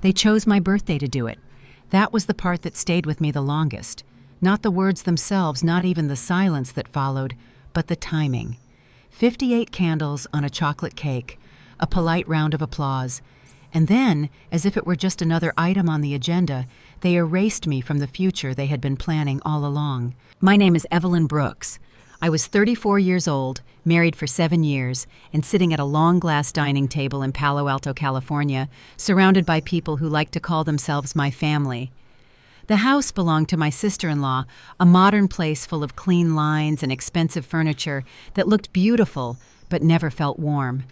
They chose my birthday to do it. That was the part that stayed with me the longest. Not the words themselves, not even the silence that followed, but the timing. 58 candles on a chocolate cake, a polite round of applause, and then, as if it were just another item on the agenda, they erased me from the future they had been planning all along. My name is Evelyn Brooks. I was 34 years old, married for 7 years, and sitting at a long glass dining table in Palo Alto, California, surrounded by people who like to call themselves my family. The house belonged to my sister-in-law, a modern place full of clean lines and expensive furniture that looked beautiful but never felt warm.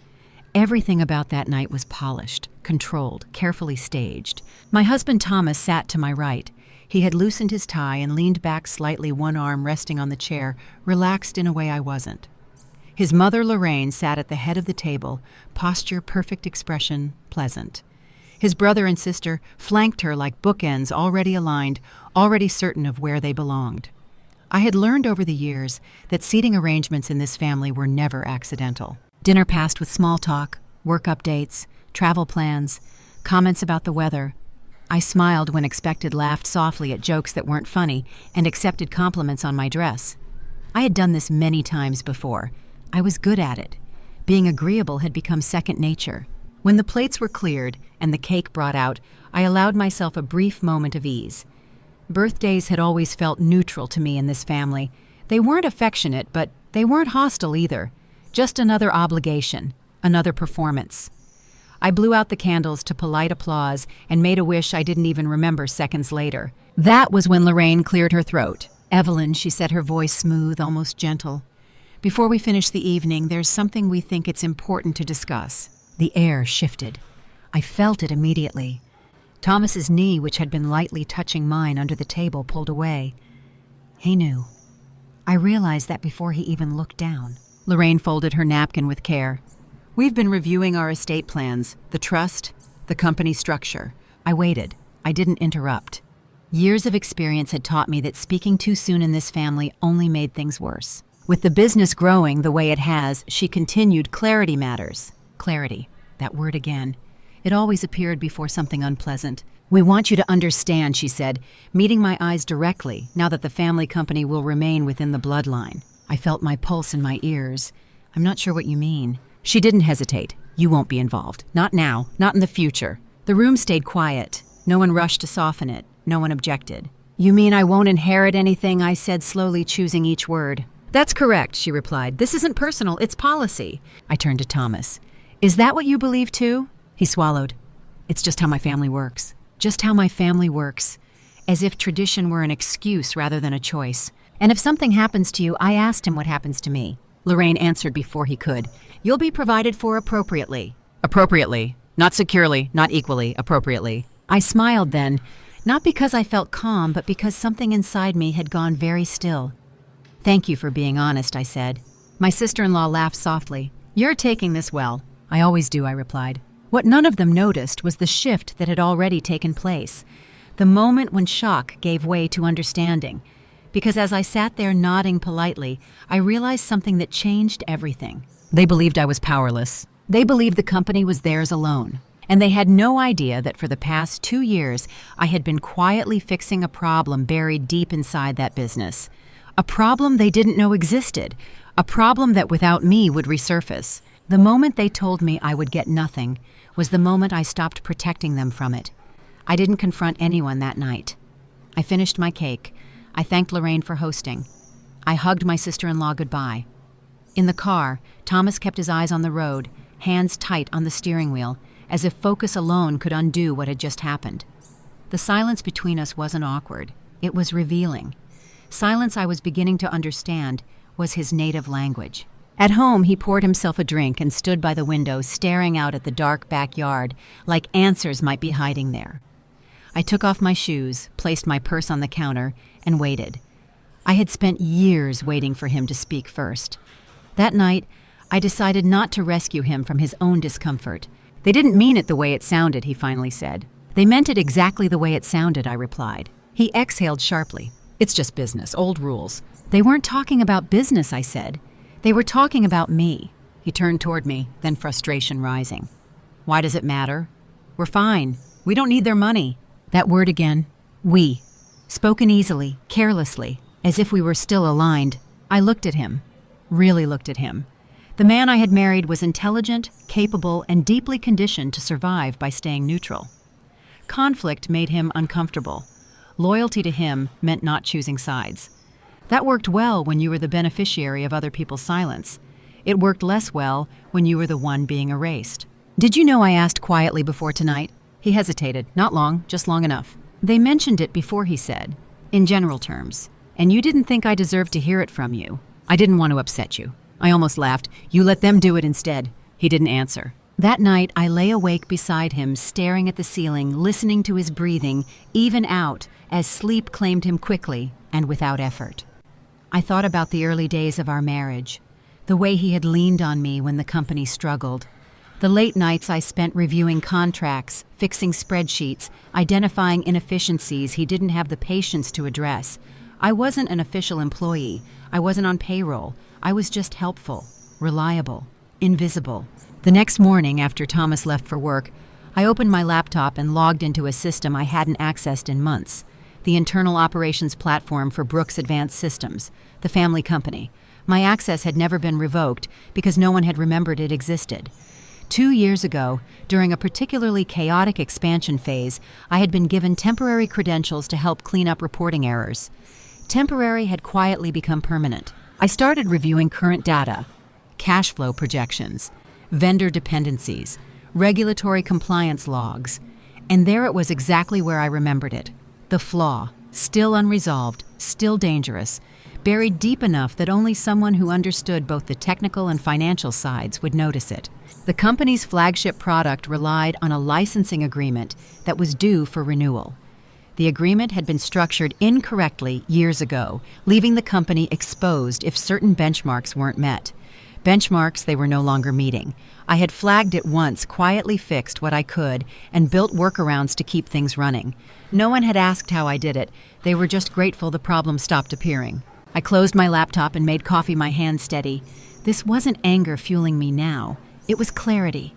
Everything about that night was polished, controlled, carefully staged. My husband Thomas sat to my right. He had loosened his tie and leaned back slightly, one arm resting on the chair, relaxed in a way I wasn't. His mother, Lorraine, sat at the head of the table, posture perfect, expression pleasant. His brother and sister flanked her like bookends, already aligned, already certain of where they belonged. I had learned over the years that seating arrangements in this family were never accidental. Dinner passed with small talk, work updates, travel plans, comments about the weather. I smiled when expected, laughed softly at jokes that weren't funny, and accepted compliments on my dress. I had done this many times before. I was good at it. Being agreeable had become second nature. When the plates were cleared and the cake brought out, I allowed myself a brief moment of ease. Birthdays had always felt neutral to me in this family. They weren't affectionate, but they weren't hostile either. Just another obligation, another performance. I blew out the candles to polite applause and made a wish I didn't even remember seconds later. That was when Lorraine cleared her throat. "Evelyn," she said, her voice smooth, almost gentle. "Before we finish the evening, there's something we think it's important to discuss." The air shifted. I felt it immediately. Thomas's knee, which had been lightly touching mine under the table, pulled away. He knew. I realized that before he even looked down. Lorraine folded her napkin with care. "We've been reviewing our estate plans, the trust, the company structure." I waited. I didn't interrupt. Years of experience had taught me that speaking too soon in this family only made things worse. With the business growing the way it has, she continued, "Clarity matters." Clarity. That word again. It always appeared before something unpleasant. "We want you to understand," she said, meeting my eyes directly, now that the family company will remain within the bloodline. I felt my pulse in my ears. "I'm not sure what you mean." She didn't hesitate. "You won't be involved. Not now. Not in the future." The room stayed quiet. No one rushed to soften it. No one objected. "You mean I won't inherit anything?" I said, slowly choosing each word. "That's correct," she replied. "This isn't personal. It's policy." I turned to Thomas. "Is that what you believe too?" He swallowed. "It's just how my family works. Just how my family works." As if tradition were an excuse rather than a choice. "And if something happens to you," I asked him what happens to me. Lorraine answered before he could. "You'll be provided for appropriately." Appropriately. Not securely, not equally, appropriately. I smiled then, not because I felt calm, but because something inside me had gone very still. "Thank you for being honest," I said. My sister-in-law laughed softly. "You're taking this well." "I always do," I replied. What none of them noticed was the shift that had already taken place, the moment when shock gave way to understanding. Because as I sat there nodding politely, I realized something that changed everything. They believed I was powerless. They believed the company was theirs alone. And they had no idea that for the past 2 years, I had been quietly fixing a problem buried deep inside that business. A problem they didn't know existed. A problem that without me would resurface. The moment they told me I would get nothing was the moment I stopped protecting them from it. I didn't confront anyone that night. I finished my cake. I thanked Lorraine for hosting. I hugged my sister-in-law goodbye. In the car, Thomas kept his eyes on the road, hands tight on the steering wheel, as if focus alone could undo what had just happened. The silence between us wasn't awkward. It was revealing. Silence I was beginning to understand was his native language. At home, he poured himself a drink and stood by the window, staring out at the dark backyard, like answers might be hiding there. I took off my shoes, placed my purse on the counter, and waited. I had spent years waiting for him to speak first. That night, I decided not to rescue him from his own discomfort. "They didn't mean it the way it sounded," he finally said. "They meant it exactly the way it sounded," I replied. He exhaled sharply. "It's just business, old rules." "They weren't talking about business," I said. "They were talking about me." He turned toward me, then frustration rising. "Why does it matter? We're fine. We don't need their money. That word again. We. Spoken easily, carelessly, as if we were still aligned. I looked at him. Really looked at him. The man I had married was intelligent, capable, and deeply conditioned to survive by staying neutral. Conflict made him uncomfortable. Loyalty to him meant not choosing sides. That worked well when you were the beneficiary of other people's silence. It worked less well when you were the one being erased. "Did you know?" I asked quietly before tonight. He hesitated. Not long, just long enough. "They mentioned it before," he said, "in general terms. And you didn't think I deserved to hear it from you. I didn't want to upset you." I almost laughed. "You let them do it instead." He didn't answer. That night, I lay awake beside him, staring at the ceiling, listening to his breathing, even out, as sleep claimed him quickly and without effort. I thought about the early days of our marriage, the way he had leaned on me when the company struggled, the late nights I spent reviewing contracts, fixing spreadsheets, identifying inefficiencies he didn't have the patience to address. I wasn't an official employee. I wasn't on payroll. I was just helpful, reliable, invisible. The next morning, after Thomas left for work, I opened my laptop and logged into a system I hadn't accessed in months, the internal operations platform for Brooks Advanced Systems, the family company. My access had never been revoked because no one had remembered it existed. 2 years ago, during a particularly chaotic expansion phase, I had been given temporary credentials to help clean up reporting errors. Temporary had quietly become permanent. I started reviewing current data, cash flow projections, vendor dependencies, regulatory compliance logs, and there it was exactly where I remembered it. The flaw, still unresolved, still dangerous, buried deep enough that only someone who understood both the technical and financial sides would notice it. The company's flagship product relied on a licensing agreement that was due for renewal. The agreement had been structured incorrectly years ago, leaving the company exposed if certain benchmarks weren't met. Benchmarks they were no longer meeting. I had flagged it once, quietly fixed what I could, and built workarounds to keep things running. No one had asked how I did it. They were just grateful the problem stopped appearing. I closed my laptop and made coffee my hand steady. This wasn't anger fueling me now. It was clarity.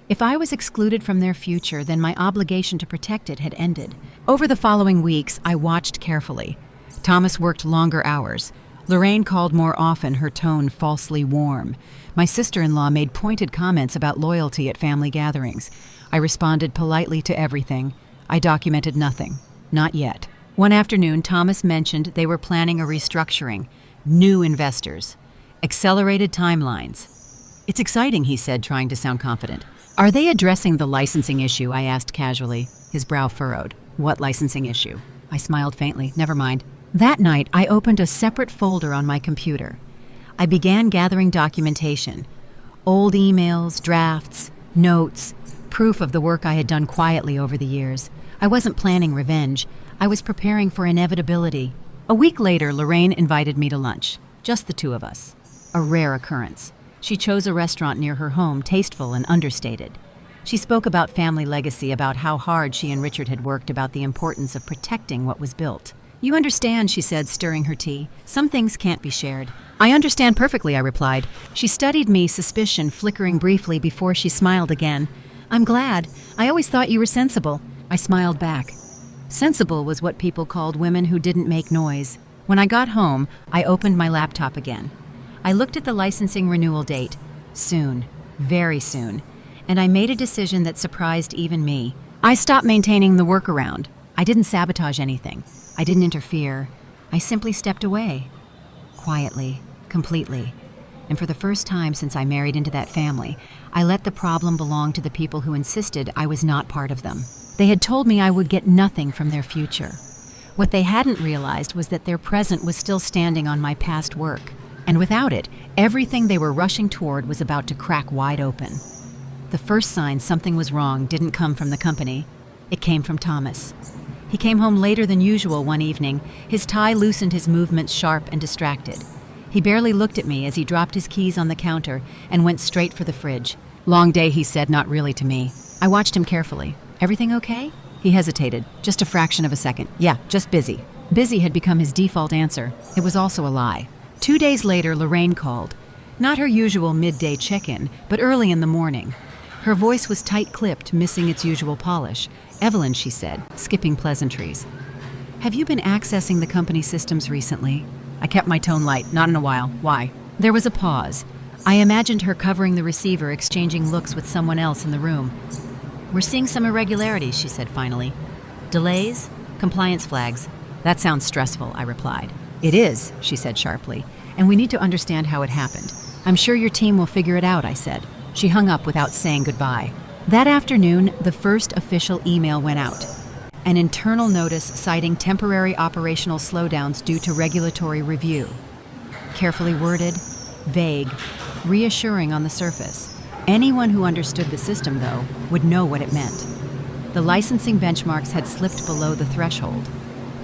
If I was excluded from their future, then my obligation to protect it had ended. Over the following weeks, I watched carefully. Thomas worked longer hours. Lorraine called more often, her tone falsely warm. My sister-in-law made pointed comments about loyalty at family gatherings. I responded politely to everything. I documented nothing. Not yet. One afternoon, Thomas mentioned they were planning a restructuring. New investors. Accelerated timelines. "It's exciting," he said, trying to sound confident. "Are they addressing the licensing issue?" I asked casually. His brow furrowed. "What licensing issue?" I smiled faintly. "Never mind." That night, I opened a separate folder on my computer. I began gathering documentation. Old emails, drafts, notes, proof of the work I had done quietly over the years. I wasn't planning revenge. I was preparing for inevitability. A week later, Lorraine invited me to lunch. Just the two of us. A rare occurrence. She chose a restaurant near her home, tasteful and understated. She spoke about family legacy, about how hard she and Richard had worked, about the importance of protecting what was built. "You understand," she said, stirring her tea. "Some things can't be shared." "I understand perfectly," I replied. She studied me, suspicion flickering briefly before she smiled again. "I'm glad. I always thought you were sensible." I smiled back. Sensible was what people called women who didn't make noise. When I got home, I opened my laptop again. I looked at the licensing renewal date. Soon. Very soon. And I made a decision that surprised even me. I stopped maintaining the workaround. I didn't sabotage anything. I didn't interfere. I simply stepped away. Quietly. Completely. And for the first time since I married into that family, I let the problem belong to the people who insisted I was not part of them. They had told me I would get nothing from their future. What they hadn't realized was that their present was still standing on my past work. And without it, everything they were rushing toward was about to crack wide open. The first sign something was wrong didn't come from the company. It came from Thomas. He came home later than usual one evening. His tie loosened, his movements sharp and distracted. He barely looked at me as he dropped his keys on the counter and went straight for the fridge. "Long day," he said, not really to me. I watched him carefully. "Everything okay?" He hesitated, just a fraction of a second. "Yeah, just busy." Busy had become his default answer. It was also a lie. 2 days later, Lorraine called. Not her usual midday check-in, but early in the morning. Her voice was tight-clipped, missing its usual polish. "Evelyn," she said, skipping pleasantries. "Have you been accessing the company systems recently?" I kept my tone light. "Not in a while. Why?" There was a pause. I imagined her covering the receiver, exchanging looks with someone else in the room. "We're seeing some irregularities," she said finally. "Delays? Compliance flags." "That sounds stressful," I replied. "It is," she said sharply, "and we need to understand how it happened." "I'm sure your team will figure it out," I said. She hung up without saying goodbye. That afternoon, the first official email went out. An internal notice citing temporary operational slowdowns due to regulatory review. Carefully worded, vague, reassuring on the surface. Anyone who understood the system, though, would know what it meant. The licensing benchmarks had slipped below the threshold.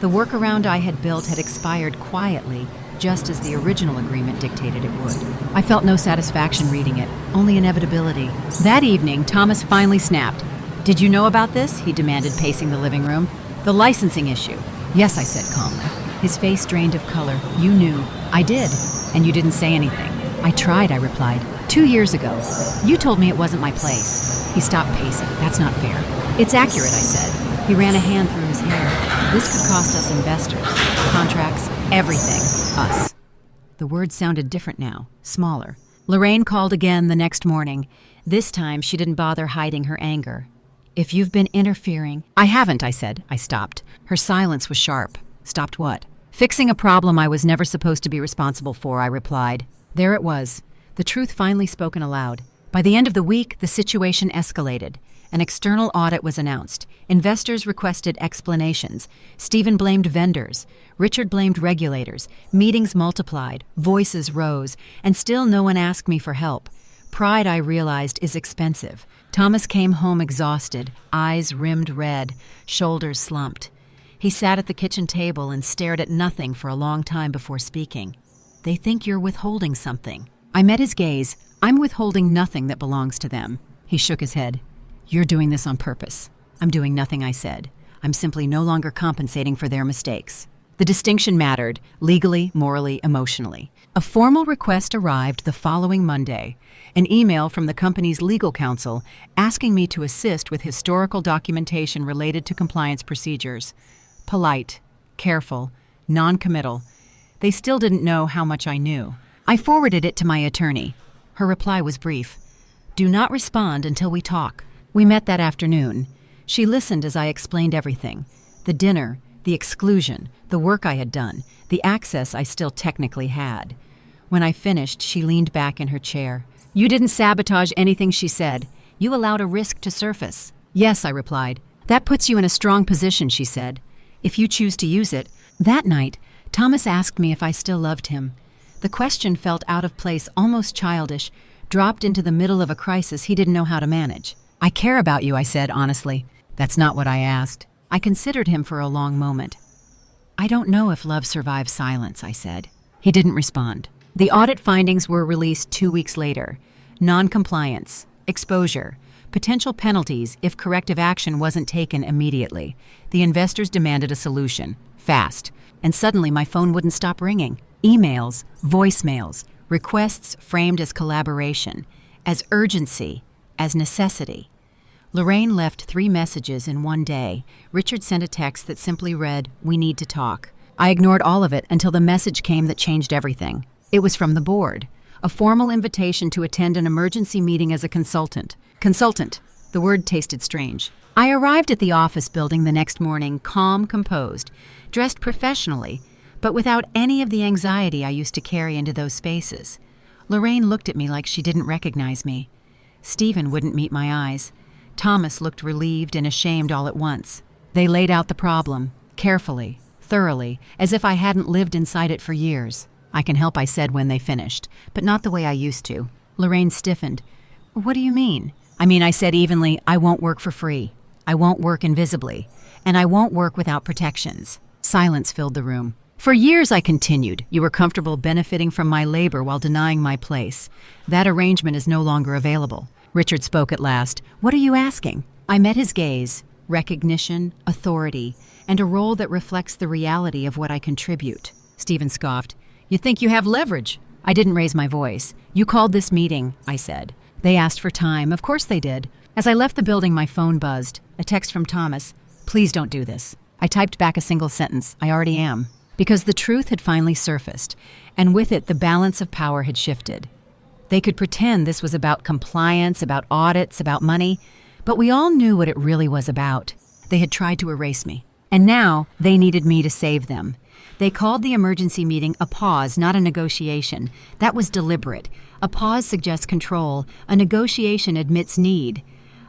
The workaround I had built had expired quietly, just as the original agreement dictated it would. I felt no satisfaction reading it, only inevitability. That evening, Thomas finally snapped. "Did you know about this?" he demanded, pacing the living room. "The licensing issue." "Yes," I said calmly. His face drained of color. "You knew." "I did." "And you didn't say anything." "I tried," I replied. 2 years ago. You told me it wasn't my place." He stopped pacing. "That's not fair." "It's accurate," I said. He ran a hand through his hair. "This could cost us investors, contracts, everything. Us." The words sounded different now, smaller. Lorraine called again the next morning. This time, she didn't bother hiding her anger. "If you've been interfering—" "I haven't," I said. I stopped. Her silence was sharp. "Stopped what?" "Fixing a problem I was never supposed to be responsible for," I replied. There it was, the truth finally spoken aloud. By the end of the week, the situation escalated. An external audit was announced. Investors requested explanations. Stephen blamed vendors. Richard blamed regulators. Meetings multiplied. Voices rose. And still no one asked me for help. Pride, I realized, is expensive. Thomas came home exhausted, eyes rimmed red, shoulders slumped. He sat at the kitchen table and stared at nothing for a long time before speaking. "They think you're withholding something." I met his gaze. "I'm withholding nothing that belongs to them." He shook his head. "You're doing this on purpose." "I'm doing nothing," I said. "I'm simply no longer compensating for their mistakes." The distinction mattered, legally, morally, emotionally. A formal request arrived the following Monday, an email from the company's legal counsel asking me to assist with historical documentation related to compliance procedures. Polite, careful, non-committal. They still didn't know how much I knew. I forwarded it to my attorney. Her reply was brief. "Do not respond until we talk." We met that afternoon. She listened as I explained everything. The dinner, the exclusion, the work I had done, the access I still technically had. When I finished, she leaned back in her chair. "You didn't sabotage anything," she said. "You allowed a risk to surface." "Yes," I replied. "That puts you in a strong position," she said. "If you choose to use it." That night, Thomas asked me if I still loved him. The question felt out of place, almost childish, dropped into the middle of a crisis he didn't know how to manage. "I care about you," I said honestly. "That's not what I asked." I considered him for a long moment. "I don't know if love survives silence," I said. He didn't respond. The audit findings were released 2 weeks later. Non-compliance, exposure, potential penalties if corrective action wasn't taken immediately. The investors demanded a solution, fast, and suddenly my phone wouldn't stop ringing. Emails, voicemails, requests framed as collaboration, as urgency, as necessity. Lorraine left 3 messages in one day. Richard sent a text that simply read, "We need to talk." I ignored all of it until the message came that changed everything. It was from the board, a formal invitation to attend an emergency meeting as a consultant. Consultant. The word tasted strange. I arrived at the office building the next morning, calm, composed, dressed professionally, but without any of the anxiety I used to carry into those spaces. Lorraine looked at me like she didn't recognize me. Stephen wouldn't meet my eyes. Thomas looked relieved and ashamed all at once. They laid out the problem, carefully, thoroughly, as if I hadn't lived inside it for years. "I can help," I said when they finished, "but not the way I used to." Lorraine stiffened. "What do you mean?" I said evenly, "I won't work for free. I won't work invisibly. And I won't work without protections." Silence filled the room. "For years," I continued, "you were comfortable benefiting from my labor while denying my place. That arrangement is no longer available." Richard spoke at last. "What are you asking?" I met his gaze. Recognition, authority, and a role that reflects the reality of what I contribute. Stephen scoffed. "You think you have leverage?" I didn't raise my voice. "You called this meeting," I said. They asked for time. Of course they did. As I left the building, my phone buzzed. A text from Thomas. Please don't do this. I typed back a single sentence. I already am. Because the truth had finally surfaced, and with it the balance of power had shifted. They could pretend this was about compliance, about audits, about money, but we all knew what it really was about. They had tried to erase me, and now they needed me to save them. They called the emergency meeting a pause, not a negotiation. That was deliberate. A pause suggests control. A negotiation admits need.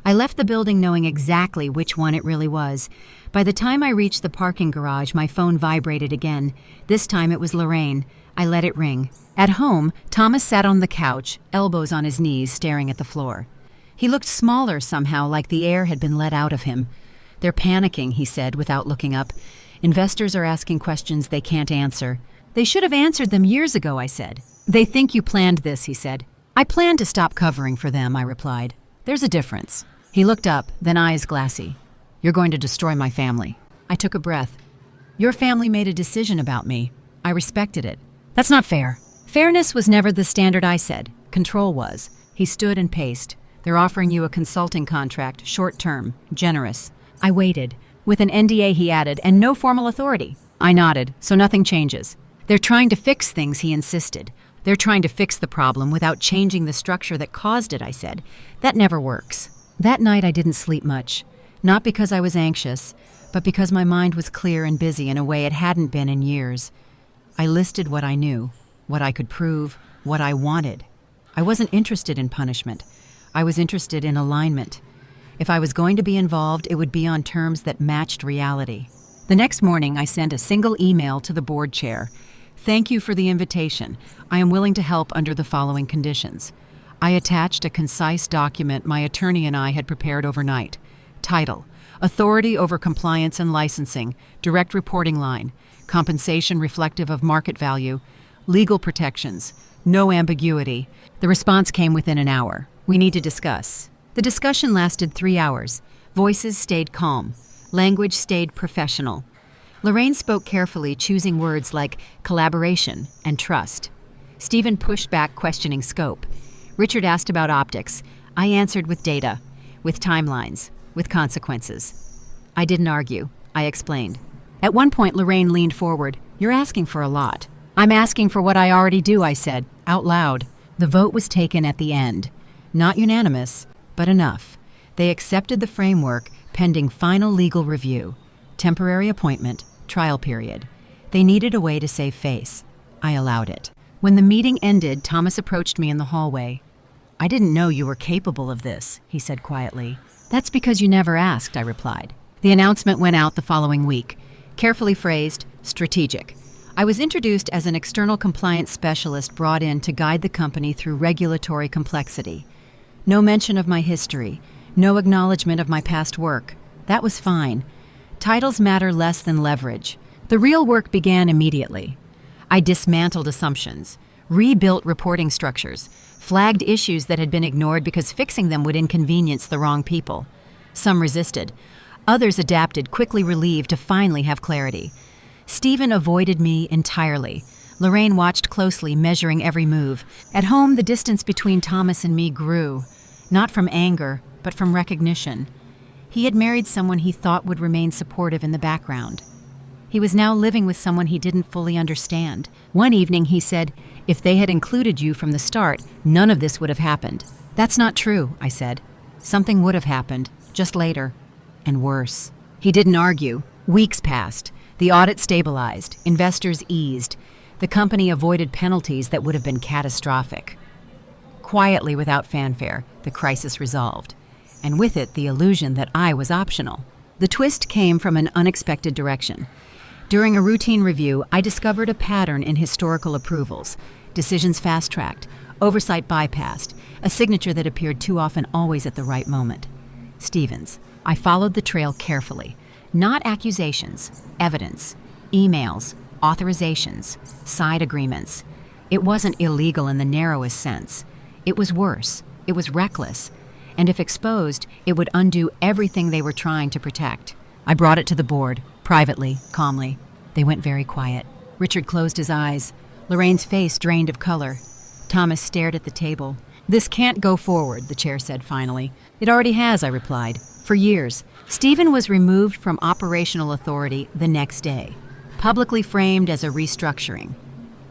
I left the building knowing exactly which one it really was. By the time I reached the parking garage, my phone vibrated again. This time it was Lorraine. I let it ring. At home, Thomas sat on the couch, elbows on his knees, staring at the floor. He looked smaller somehow, like the air had been let out of him. They're panicking, he said, without looking up. Investors are asking questions they can't answer. They should have answered them years ago, I said. They think you planned this, he said. I planned to stop covering for them, I replied. There's a difference. He looked up, then eyes glassy. You're going to destroy my family. I took a breath. Your family made a decision about me. I respected it. That's not fair. Fairness was never the standard, I said. Control was. He stood and paced. They're offering you a consulting contract, short-term, generous. I waited. With an NDA, he added, and no formal authority. I nodded, so nothing changes. They're trying to fix things, he insisted. They're trying to fix the problem without changing the structure that caused it, I said. That never works. That night I didn't sleep much. Not because I was anxious, but because my mind was clear and busy in a way it hadn't been in years. I listed what I knew, what I could prove, what I wanted. I wasn't interested in punishment. I was interested in alignment. If I was going to be involved, it would be on terms that matched reality. The next morning, I sent a single email to the board chair. Thank you for the invitation. I am willing to help under the following conditions. I attached a concise document my attorney and I had prepared overnight. Title: Authority over Compliance and Licensing, Direct Reporting Line, Compensation reflective of market value, Legal Protections, No ambiguity. The response came within an hour. We need to discuss. The discussion lasted 3 hours. Voices stayed calm. Language stayed professional. Lorraine spoke carefully, choosing words like collaboration and trust. Stephen pushed back, questioning scope. Richard asked about optics. I answered with data, with timelines, with consequences. I didn't argue. I explained. At one point, Lorraine leaned forward. You're asking for a lot. I'm asking for what I already do, I said, out loud. The vote was taken at the end. Not unanimous, but enough. They accepted the framework pending final legal review, temporary appointment, trial period. They needed a way to save face. I allowed it. When the meeting ended, Thomas approached me in the hallway. I didn't know you were capable of this, he said quietly. That's because you never asked, I replied. The announcement went out the following week. Carefully phrased, strategic. I was introduced as an external compliance specialist brought in to guide the company through regulatory complexity. No mention of my history, no acknowledgement of my past work. That was fine. Titles matter less than leverage. The real work began immediately. I dismantled assumptions, rebuilt reporting structures, flagged issues that had been ignored because fixing them would inconvenience the wrong people. Some resisted. Others adapted, quickly relieved to finally have clarity. Stephen avoided me entirely. Lorraine watched closely, measuring every move. At home, the distance between Thomas and me grew, not from anger, but from recognition. He had married someone he thought would remain supportive in the background. He was now living with someone he didn't fully understand. One evening he said, if they had included you from the start, none of this would have happened. That's not true, I said. Something would have happened, just later, and worse. He didn't argue. Weeks passed. The audit stabilized. Investors eased. The company avoided penalties that would have been catastrophic. Quietly, without fanfare, the crisis resolved, and with it the illusion that I was optional. The twist came from an unexpected direction. During a routine review, I discovered a pattern in historical approvals, decisions fast-tracked, oversight bypassed, a signature that appeared too often always at the right moment. Stevens. I followed the trail carefully. Not accusations, evidence, emails, authorizations, side agreements. It wasn't illegal in the narrowest sense. It was worse. It was reckless. And if exposed, it would undo everything they were trying to protect. I brought it to the board, privately, calmly. They went very quiet. Richard closed his eyes. Lorraine's face drained of color. Thomas stared at the table. "This can't go forward," the chair said finally. "It already has," I replied. "For years." Stephen was removed from operational authority the next day, publicly framed as a restructuring,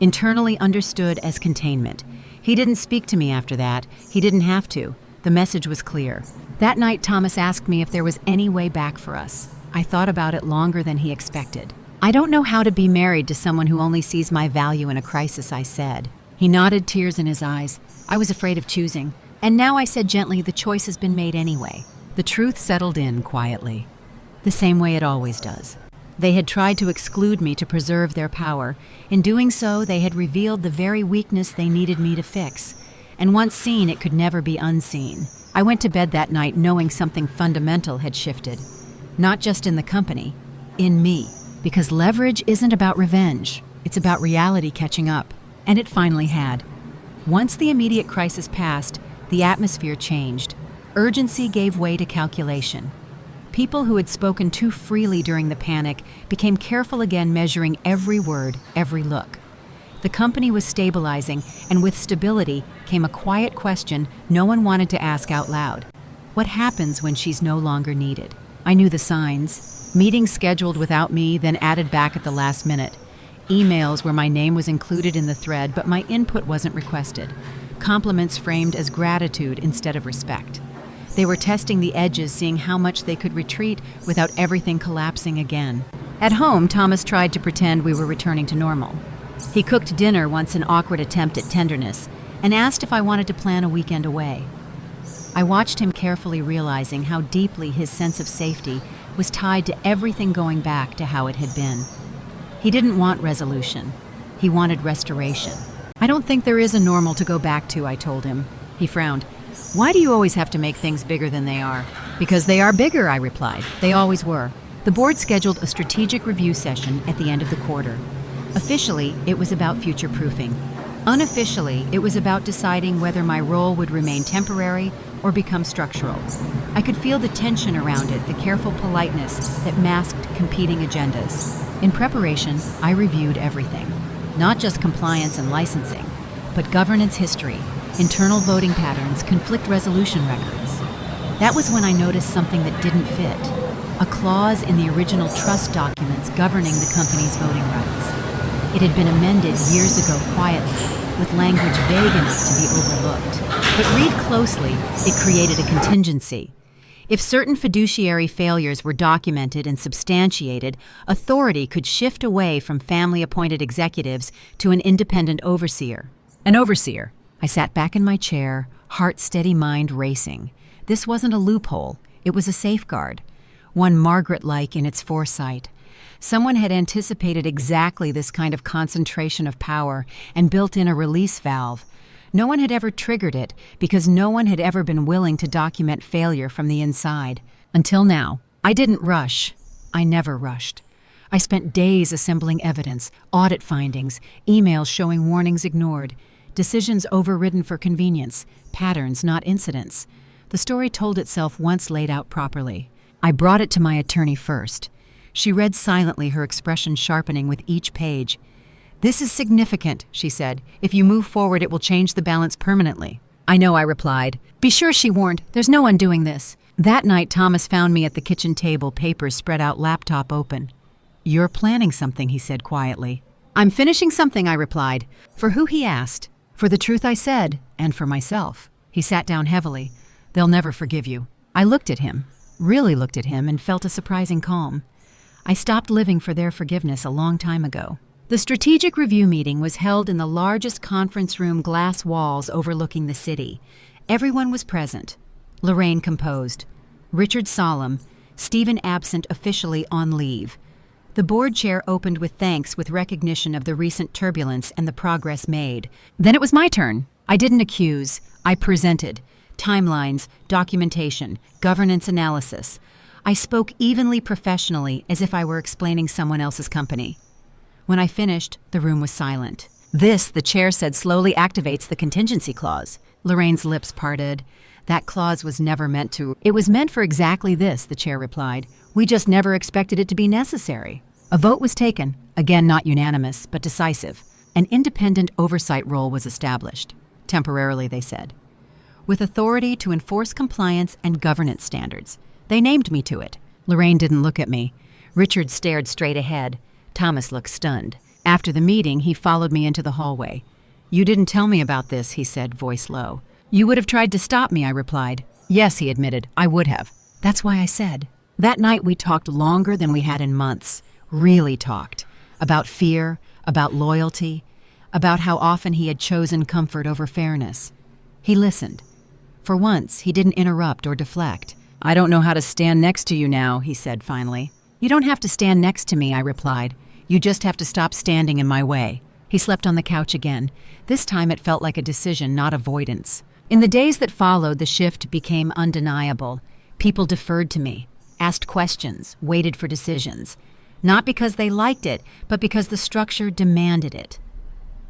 internally understood as containment. He didn't speak to me after that. He didn't have to. The message was clear. That night, Thomas asked me if there was any way back for us. I thought about it longer than he expected. "I don't know how to be married to someone who only sees my value in a crisis," I said. He nodded, tears in his eyes. I was afraid of choosing. And now I said gently, "The choice has been made anyway." The truth settled in quietly, the same way it always does. They had tried to exclude me to preserve their power. In doing so, they had revealed the very weakness they needed me to fix. And once seen, it could never be unseen. I went to bed that night knowing something fundamental had shifted. Not just in the company, in me. Because leverage isn't about revenge. It's about reality catching up. And it finally had. Once the immediate crisis passed, the atmosphere changed. Urgency gave way to calculation. People who had spoken too freely during the panic became careful again, measuring every word, every look. The company was stabilizing, and with stability came a quiet question no one wanted to ask out loud. What happens when she's no longer needed? I knew the signs. Meetings scheduled without me, then added back at the last minute. Emails where my name was included in the thread, but my input wasn't requested. Compliments framed as gratitude instead of respect. They were testing the edges, seeing how much they could retreat without everything collapsing again. At home, Thomas tried to pretend we were returning to normal. He cooked dinner, once an awkward attempt at tenderness, and asked if I wanted to plan a weekend away. I watched him carefully, realizing how deeply his sense of safety was tied to everything going back to how it had been. He didn't want resolution. He wanted restoration. "I don't think there is a normal to go back to," I told him. He frowned. "Why do you always have to make things bigger than they are?" "Because they are bigger," I replied. "They always were." The board scheduled a strategic review session at the end of the quarter. Officially, it was about future-proofing. Unofficially, it was about deciding whether my role would remain temporary or become structural. I could feel the tension around it, the careful politeness that masked competing agendas. In preparation, I reviewed everything. Not just compliance and licensing, but governance history, internal voting patterns, conflict resolution records. That was when I noticed something that didn't fit. A clause in the original trust documents governing the company's voting rights. It had been amended years ago quietly, with language vague enough to be overlooked. But read closely, it created a contingency. If certain fiduciary failures were documented and substantiated, authority could shift away from family-appointed executives to an independent overseer. An overseer. I sat back in my chair, heart steady, mind racing. This wasn't a loophole. It was a safeguard. One Margaret-like in its foresight. Someone had anticipated exactly this kind of concentration of power and built in a release valve. No one had ever triggered it because no one had ever been willing to document failure from the inside. Until now. I didn't rush. I never rushed. I spent days assembling evidence, audit findings, emails showing warnings ignored, decisions overridden for convenience, patterns, not incidents. The story told itself once laid out properly. I brought it to my attorney first. She read silently, her expression sharpening with each page. "This is significant," she said. "If you move forward, it will change the balance permanently." "I know," I replied. "Be sure," she warned. "There's no undoing this." That night, Thomas found me at the kitchen table, papers spread out, laptop open. "You're planning something," he said quietly. "I'm finishing something," I replied. For who, he asked. For the truth I said, and for myself. He sat down heavily. "They'll never forgive you." I looked at him, really looked at him, and felt a surprising calm. I stopped living for their forgiveness a long time ago. The strategic review meeting was held in the largest conference room, glass walls overlooking the city. Everyone was present. Lorraine composed. Richard solemn. Stephen absent, officially on leave. The board chair opened with thanks, with recognition of the recent turbulence and the progress made. Then it was my turn. I didn't accuse. I presented. Timelines, documentation, governance analysis. I spoke evenly professionally, as if I were explaining someone else's company. When I finished, the room was silent. "This," the chair said slowly, "activates the contingency clause." Lorraine's lips parted. "That clause was never meant to—" "It was meant for exactly this," the chair replied. "We just never expected it to be necessary." A vote was taken, again not unanimous, but decisive. An independent oversight role was established. Temporarily, they said. with authority to enforce compliance and governance standards. They named me to it. Lorraine didn't look at me. Richard stared straight ahead. Thomas looked stunned. After the meeting, he followed me into the hallway. "You didn't tell me about this," he said, voice low. "You would have tried to stop me," I replied. "Yes," he admitted, "I would have." That's why I said. That night we talked longer than we had in months. Really talked. About fear, about loyalty, about how often he had chosen comfort over fairness. He listened. For once, he didn't interrupt or deflect. "I don't know how to stand next to you now," he said finally. "You don't have to stand next to me," I replied. "You just have to stop standing in my way." He slept on the couch again. This time it felt like a decision, not avoidance. In the days that followed, the shift became undeniable. People deferred to me, asked questions, waited for decisions. Not because they liked it, but because the structure demanded it.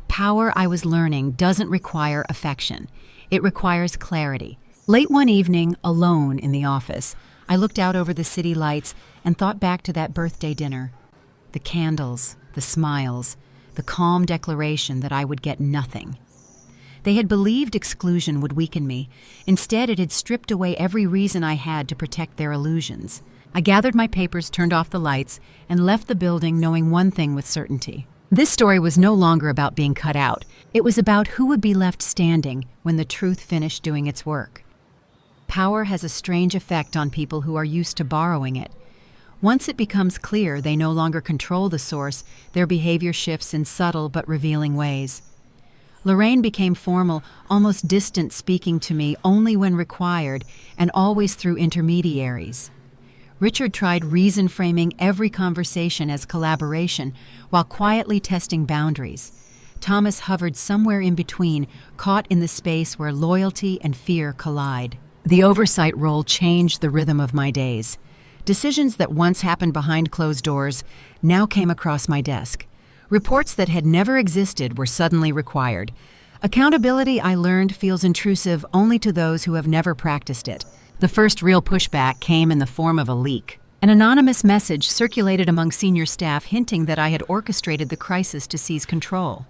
Power, I was learning, doesn't require affection. It requires clarity. Late one evening, alone in the office, I looked out over the city lights and thought back to that birthday dinner. The candles, the smiles, the calm declaration that I would get nothing. They had believed exclusion would weaken me. Instead, it had stripped away every reason I had to protect their illusions. I gathered my papers, turned off the lights, and left the building knowing one thing with certainty. This story was no longer about being cut out. It was about who would be left standing when the truth finished doing its work. Power has a strange effect on people who are used to borrowing it. Once it becomes clear they no longer control the source, their behavior shifts in subtle but revealing ways. Lorraine became formal, almost distant, speaking to me only when required and always through intermediaries. Richard tried reason framing every conversation as collaboration while quietly testing boundaries. Thomas hovered somewhere in between, caught in the space where loyalty and fear collide. The oversight role changed the rhythm of my days. Decisions that once happened behind closed doors now came across my desk. Reports that had never existed were suddenly required. Accountability, I learned, feels intrusive only to those who have never practiced it. The first real pushback came in the form of a leak. An anonymous message circulated among senior staff hinting that I had orchestrated the crisis to seize control.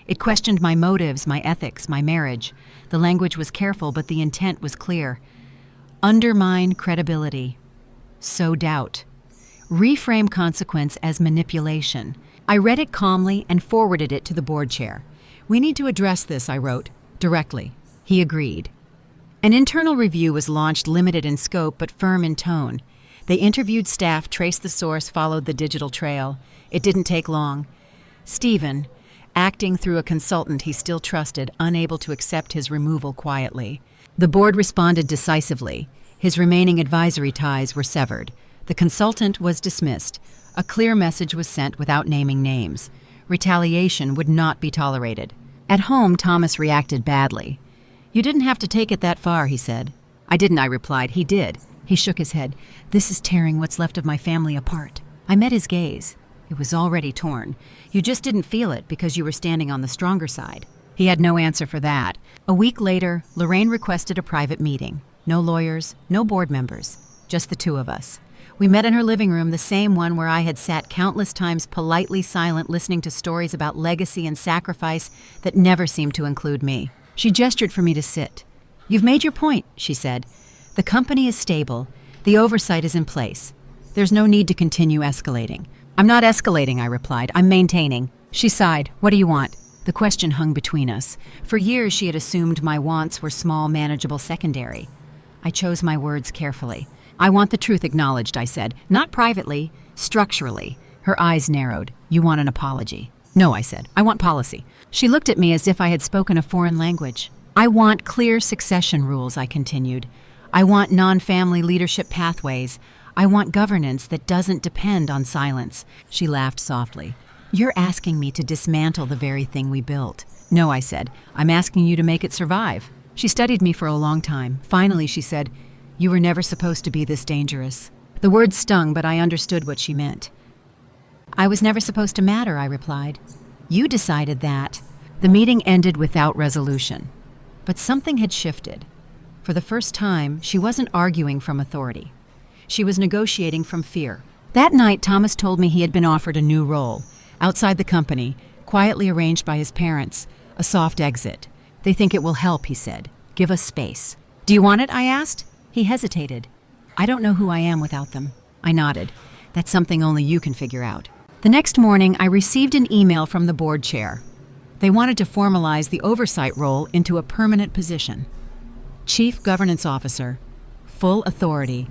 It questioned my motives, my ethics, my marriage. The language was careful, but the intent was clear. Undermine credibility. Sow doubt. Reframe consequence as manipulation. I read it calmly and forwarded it to the board chair. "We need to address this," I wrote, directly. He agreed. An internal review was launched, limited in scope but firm in tone. They interviewed staff, traced the source, followed the digital trail. It didn't take long. Stephen, acting through a consultant he still trusted, unable to accept his removal quietly. The board responded decisively. His remaining advisory ties were severed. The consultant was dismissed. A clear message was sent without naming names. Retaliation would not be tolerated. At home, Thomas reacted badly. "You didn't have to take it that far," he said. "I didn't," I replied. "He did." He shook his head. "This is tearing what's left of my family apart." I met his gaze. It was already torn. "You just didn't feel it because you were standing on the stronger side." He had no answer for that. A week later, Lorraine requested a private meeting. No lawyers, no board members, just the two of us. We met in her living room, the same one where I had sat countless times politely silent, listening to stories about legacy and sacrifice that never seemed to include me. She gestured for me to sit. "You've made your point," she said. "The company is stable. The oversight is in place. There's no need to continue escalating." "I'm not escalating," I replied. "I'm maintaining." She sighed. "What do you want?" The question hung between us. For years she had assumed my wants were small, manageable secondary. I chose my words carefully. "I want the truth acknowledged," I said. "Not privately, structurally." Her eyes narrowed. "You want an apology?" "No," I said. "I want policy." She looked at me as if I had spoken a foreign language. "I want clear succession rules," I continued. "I want non-family leadership pathways. I want governance that doesn't depend on silence." She laughed softly. "You're asking me to dismantle the very thing we built." "No," I said. "I'm asking you to make it survive." She studied me for a long time. Finally, she said, "You were never supposed to be this dangerous." The words stung, but I understood what she meant. "I was never supposed to matter," I replied. "You decided that." The meeting ended without resolution. But something had shifted. For the first time, she wasn't arguing from authority. She was negotiating from fear. That night, Thomas told me he had been offered a new role. Outside the company, quietly arranged by his parents, a soft exit. "They think it will help," he said. Give us space. Do you want it? I asked. He hesitated. I don't know who I am without them. I nodded. That's something only you can figure out. The next morning, I received an email from the board chair. They wanted to formalize the oversight role into a permanent position. Chief Governance Officer, full authority,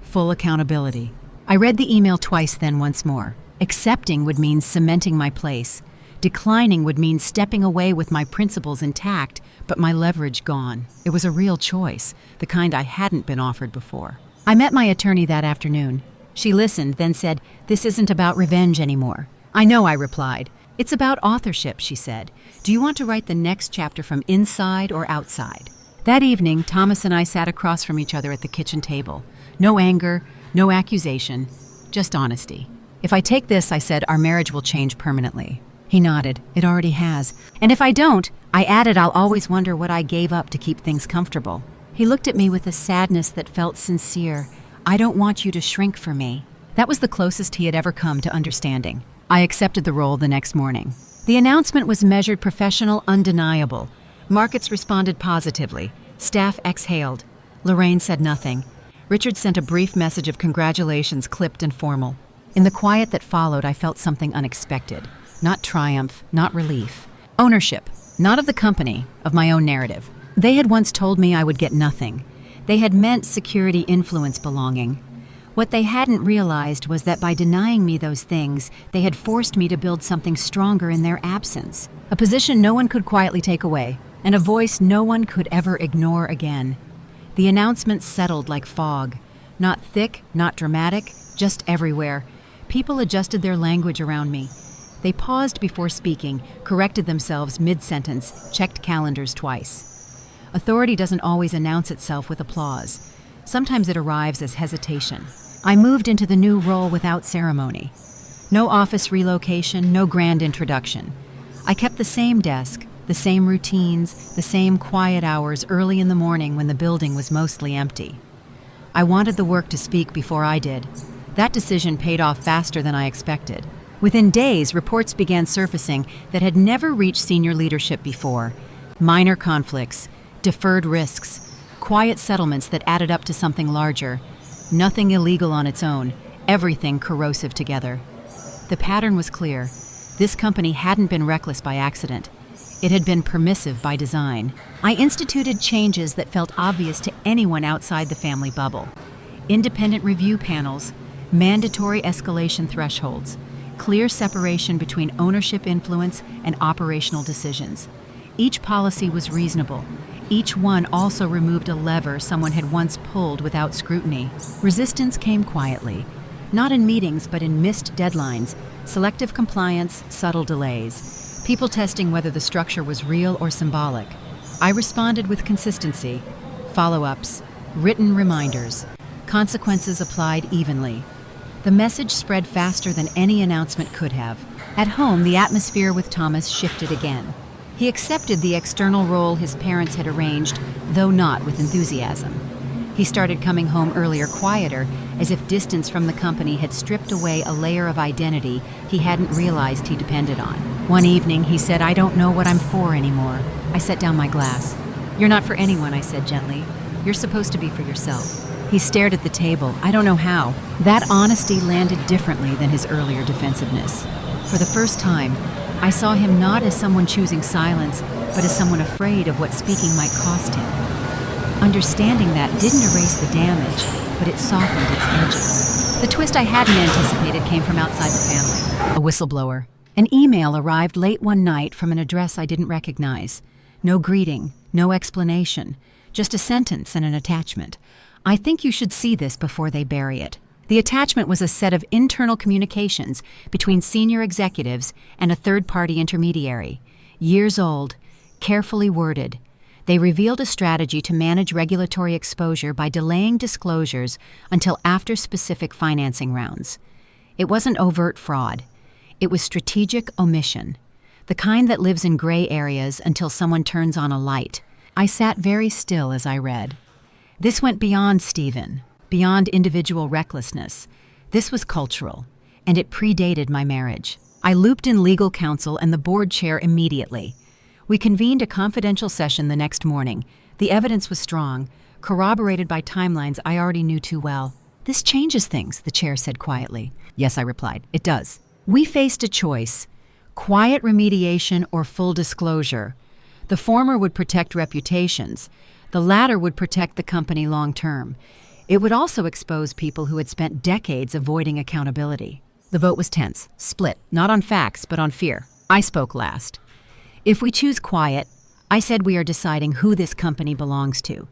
full accountability. I read the email twice, then once more. Accepting would mean cementing my place. Declining would mean stepping away with my principles intact, but my leverage gone. It was a real choice, the kind I hadn't been offered before. I met my attorney that afternoon. She listened, then said, "This isn't about revenge anymore." "I know," I replied. "It's about authorship," she said. "Do you want to write the next chapter from inside or outside?" That evening, Thomas and I sat across from each other at the kitchen table. No anger, no accusation, just honesty. "If I take this," I said, "our marriage will change permanently." He nodded. "It already has. And if I don't," I added, "I'll always wonder what I gave up to keep things comfortable." He looked at me with a sadness that felt sincere. "I don't want you to shrink for me." That was the closest he had ever come to understanding. I accepted the role the next morning. The announcement was measured professional, undeniable. Markets responded positively. Staff exhaled. Lorraine said nothing. Richard sent a brief message of congratulations, clipped and formal. In the quiet that followed, I felt something unexpected. Not triumph, not relief. Ownership, not of the company, of my own narrative. They had once told me I would get nothing. They had meant security, influence, belonging. What they hadn't realized was that by denying me those things, they had forced me to build something stronger in their absence. A position no one could quietly take away, and a voice no one could ever ignore again. The announcement settled like fog. Not thick, not dramatic, just everywhere. People adjusted their language around me. They paused before speaking, corrected themselves mid-sentence, checked calendars twice. Authority doesn't always announce itself with applause. Sometimes it arrives as hesitation. I moved into the new role without ceremony. No office relocation, no grand introduction. I kept the same desk, the same routines, the same quiet hours early in the morning when the building was mostly empty. I wanted the work to speak before I did. That decision paid off faster than I expected. Within days, reports began surfacing that had never reached senior leadership before. Minor conflicts, deferred risks, quiet settlements that added up to something larger. Nothing illegal on its own, everything corrosive together. The pattern was clear. This company hadn't been reckless by accident. It had been permissive by design. I instituted changes that felt obvious to anyone outside the family bubble. Independent review panels, mandatory escalation thresholds, clear separation between ownership influence and operational decisions. Each policy was reasonable. Each one also removed a lever someone had once pulled without scrutiny. Resistance came quietly, not in meetings but in missed deadlines, selective compliance, subtle delays, people testing whether the structure was real or symbolic. I responded with consistency, follow-ups, written reminders, consequences applied evenly. The message spread faster than any announcement could have. At home, the atmosphere with Thomas shifted again. He accepted the external role his parents had arranged, though not with enthusiasm. He started coming home earlier, quieter, as if distance from the company had stripped away a layer of identity he hadn't realized he depended on. One evening, he said, "I don't know what I'm for anymore." I set down my glass. "You're not for anyone," I said gently. "You're supposed to be for yourself." He stared at the table. I don't know how. That honesty landed differently than his earlier defensiveness. For the first time, I saw him not as someone choosing silence, but as someone afraid of what speaking might cost him. Understanding that didn't erase the damage, but it softened its edges. The twist I hadn't anticipated came from outside the family. A whistleblower. An email arrived late one night from an address I didn't recognize. No greeting, no explanation, just a sentence and an attachment. "I think you should see this before they bury it." The attachment was a set of internal communications between senior executives and a third-party intermediary. Years old, carefully worded. They revealed a strategy to manage regulatory exposure by delaying disclosures until after specific financing rounds. It wasn't overt fraud. It was strategic omission, the kind that lives in gray areas until someone turns on a light. I sat very still as I read. This went beyond Stephen, beyond individual recklessness. This was cultural, and it predated my marriage. I looped in legal counsel and the board chair immediately. We convened a confidential session the next morning, The evidence was strong, corroborated by timelines I already knew too well. "This changes things," the chair said quietly. "Yes," I replied, "it does." We faced a choice: quiet remediation or full disclosure. The former would protect reputations. The latter would protect the company long term. It would also expose people who had spent decades avoiding accountability. The vote was tense, split, not on facts, but on fear. I spoke last. "If we choose quiet," I said, "we are deciding who this company belongs to.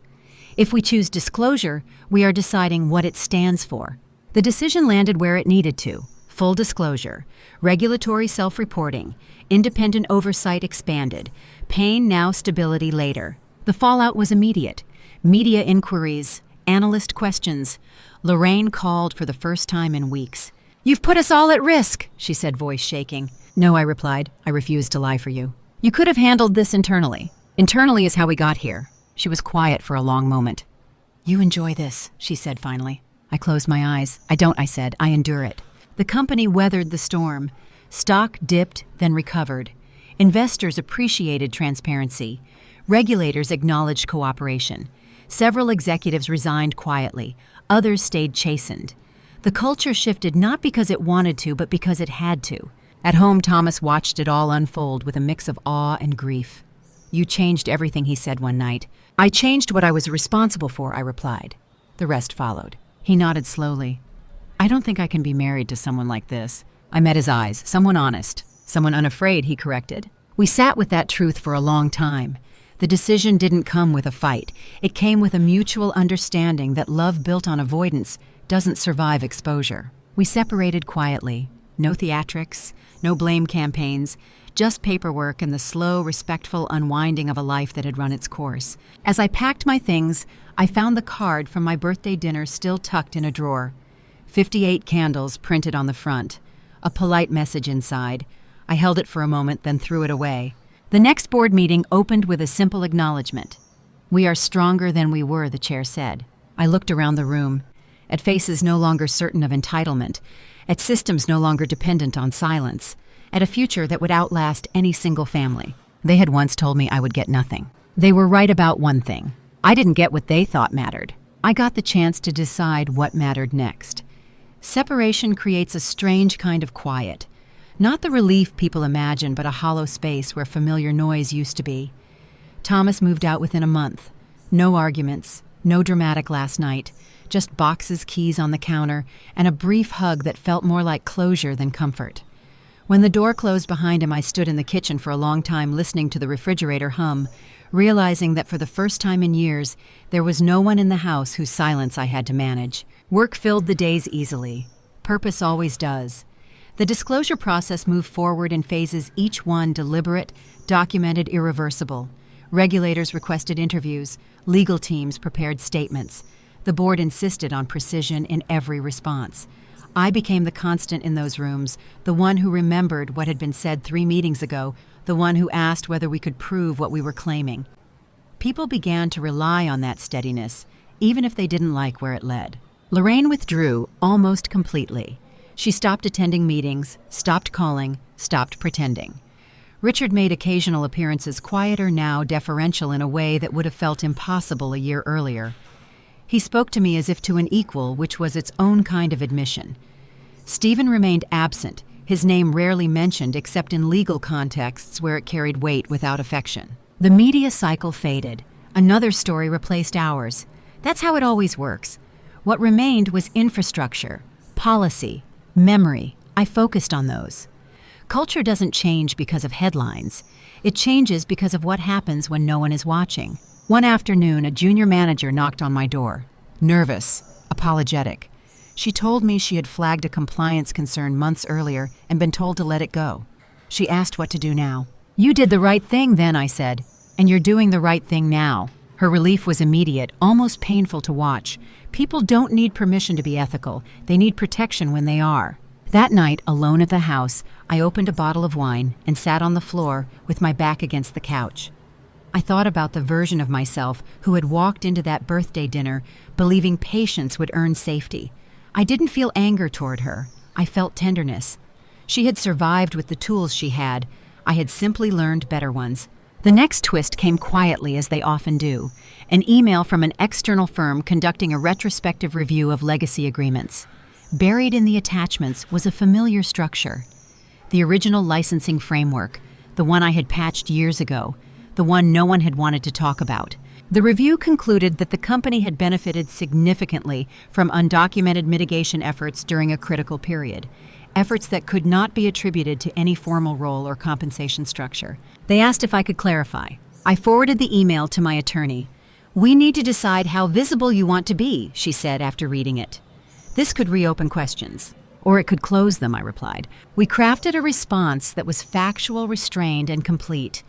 If we choose disclosure, we are deciding what it stands for." The decision landed where it needed to. Full disclosure, regulatory self-reporting, independent oversight expanded, pain now, stability later. The fallout was immediate. Media inquiries, analyst questions. Lorraine called for the first time in weeks. "You've put us all at risk," she said, voice shaking. "No," I replied. "I refuse to lie for you. You could have handled this internally. Internally is how we got here." She was quiet for a long moment. "You enjoy this," she said finally. I closed my eyes. "I don't," I said. "I endure it." The company weathered the storm. Stock dipped, then recovered. Investors appreciated transparency. Regulators acknowledged cooperation. Several executives resigned quietly. Others stayed chastened. The culture shifted not because it wanted to, but because it had to. At home, Thomas watched it all unfold with a mix of awe and grief. "You changed everything," he said one night. "I changed what I was responsible for," I replied. The rest followed. He nodded slowly. "I don't think I can be married to someone like this." I met his eyes. "Someone honest. Someone unafraid," he corrected. We sat with that truth for a long time. The decision didn't come with a fight. It came with a mutual understanding that love built on avoidance doesn't survive exposure. We separated quietly. No theatrics, no blame campaigns, just paperwork and the slow, respectful unwinding of a life that had run its course. As I packed my things, I found the card from my birthday dinner still tucked in a drawer. 58 candles printed on the front. A polite message inside. I held it for a moment, then threw it away. The next board meeting opened with a simple acknowledgement. "We are stronger than we were," the chair said. I looked around the room, at faces no longer certain of entitlement, at systems no longer dependent on silence, at a future that would outlast any single family. They had once told me I would get nothing. They were right about one thing. I didn't get what they thought mattered. I got the chance to decide what mattered next. Separation creates a strange kind of quiet. Not the relief people imagine, but a hollow space where familiar noise used to be. Thomas moved out within a month. No arguments, no dramatic last night, just boxes, keys on the counter, and a brief hug that felt more like closure than comfort. When the door closed behind him, I stood in the kitchen for a long time listening to the refrigerator hum, realizing that for the first time in years, there was no one in the house whose silence I had to manage. Work filled the days easily. Purpose always does. The disclosure process moved forward in phases, each one deliberate, documented, irreversible. Regulators requested interviews. Legal teams prepared statements. The board insisted on precision in every response. I became the constant in those rooms, the one who remembered what had been said 3 meetings ago, the one who asked whether we could prove what we were claiming. People began to rely on that steadiness, even if they didn't like where it led. Lorraine withdrew almost completely. She stopped attending meetings, stopped calling, stopped pretending. Richard made occasional appearances, quieter now, deferential in a way that would have felt impossible a year earlier. He spoke to me as if to an equal, which was its own kind of admission. Stephen remained absent, his name rarely mentioned except in legal contexts where it carried weight without affection. The media cycle faded. Another story replaced ours. That's how it always works. What remained was infrastructure, policy, memory. I focused on those. Culture doesn't change because of headlines. It changes because of what happens when no one is watching. One afternoon, a junior manager knocked on my door. Nervous, apologetic. She told me she had flagged a compliance concern months earlier and been told to let it go. She asked what to do now. "You did the right thing then," I said, "and you're doing the right thing now." Her relief was immediate, almost painful to watch. People don't need permission to be ethical. They need protection when they are. That night, alone at the house, I opened a bottle of wine and sat on the floor with my back against the couch. I thought about the version of myself who had walked into that birthday dinner believing patience would earn safety. I didn't feel anger toward her. I felt tenderness. She had survived with the tools she had. I had simply learned better ones. The next twist came quietly, as they often do, an email from an external firm conducting a retrospective review of legacy agreements. Buried in the attachments was a familiar structure. The original licensing framework, the one I had patched years ago, the one no one had wanted to talk about. The review concluded that the company had benefited significantly from undocumented mitigation efforts during a critical period, efforts that could not be attributed to any formal role or compensation structure. They asked if I could clarify. I forwarded the email to my attorney. "We need to decide how visible you want to be," she said after reading it. "This could reopen questions, or it could close them," I replied. We crafted a response that was factual, restrained, and complete.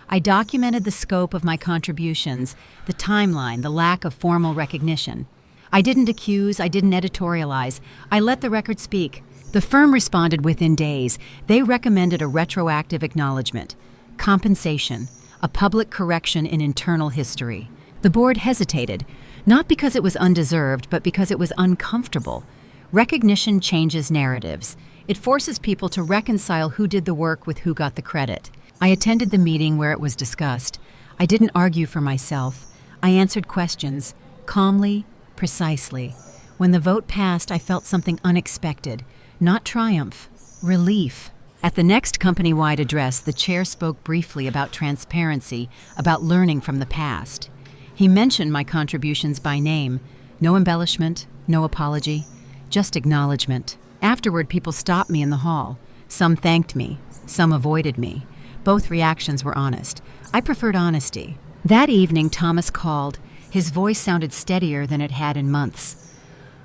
I documented the scope of my contributions, the timeline, the lack of formal recognition. I didn't accuse, I didn't editorialize. I let the record speak. The firm responded within days. They recommended a retroactive acknowledgement, compensation, a public correction in internal history. The board hesitated, not because it was undeserved, but because it was uncomfortable. Recognition changes narratives. It forces people to reconcile who did the work with who got the credit. I attended the meeting where it was discussed. I didn't argue for myself. I answered questions, calmly, precisely. When the vote passed, I felt something unexpected. Not triumph, relief. At the next company-wide address, the chair spoke briefly about transparency, about learning from the past. He mentioned my contributions by name. No embellishment, no apology, just acknowledgement. Afterward, people stopped me in the hall. Some thanked me, some avoided me. Both reactions were honest. I preferred honesty. That evening, Thomas called. His voice sounded steadier than it had in months.